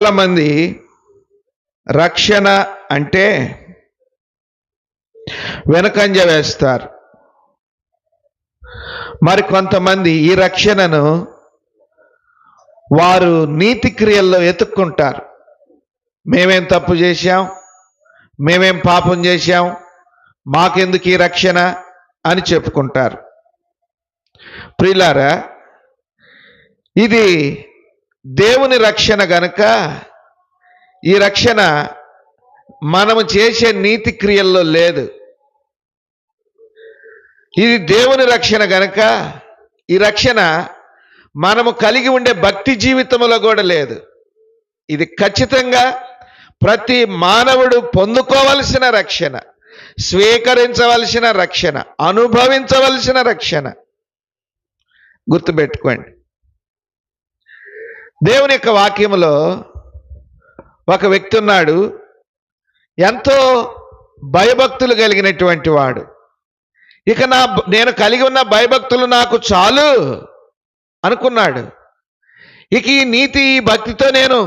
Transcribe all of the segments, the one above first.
చాలామంది రక్షణ అంటే వెనకంజ వేస్తారు. మరి కొంతమంది ఈ రక్షణను వారు నీతి క్రియల్లో ఎతుక్కుంటారు. మేమేం తప్పు చేశాం, మేమేం పాపం చేశాం, మాకెందుకు ఈ రక్షణ అని చెప్పుకుంటారు. ప్రియులారా, ఇది దేవుని రక్షణ గనుక ఈ రక్షణ మనము చేసే నీతి క్రియల్లో లేదు. ఇది దేవుని రక్షణ గనుక ఈ రక్షణ మనము కలిగి ఉండే భక్తి జీవితంలో కూడా లేదు. ఇది ఖచ్చితంగా ప్రతి మానవుడు పొందుకోవలసిన రక్షణ, స్వీకరించవలసిన రక్షణ, అనుభవించవలసిన రక్షణ. గుర్తుపెట్టుకోండి. దేవుని యొక్క వాక్యములో ఒక వ్యక్తి ఉన్నాడు, ఎంతో భయభక్తులు కలిగినటువంటి వాడు. ఇక నేను కలిగి ఉన్న భయభక్తులు నాకు చాలు అనుకున్నాడు. ఇక ఈ నీతి ఈ భక్తితో నేను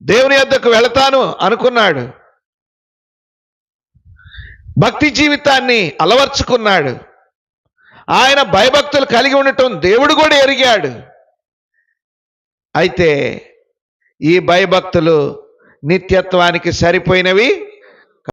దేవుని యొద్దకు వెళతాను అనుకున్నాడు. భక్తి జీవితాన్ని అలవర్చుకున్నాడు. ఆయన భయభక్తులు కలిగి ఉండటం దేవుడు కూడా ఎరిగాడు. అయితే ఈ భయభక్తులు నిత్యత్వానికి సరిపోయినవి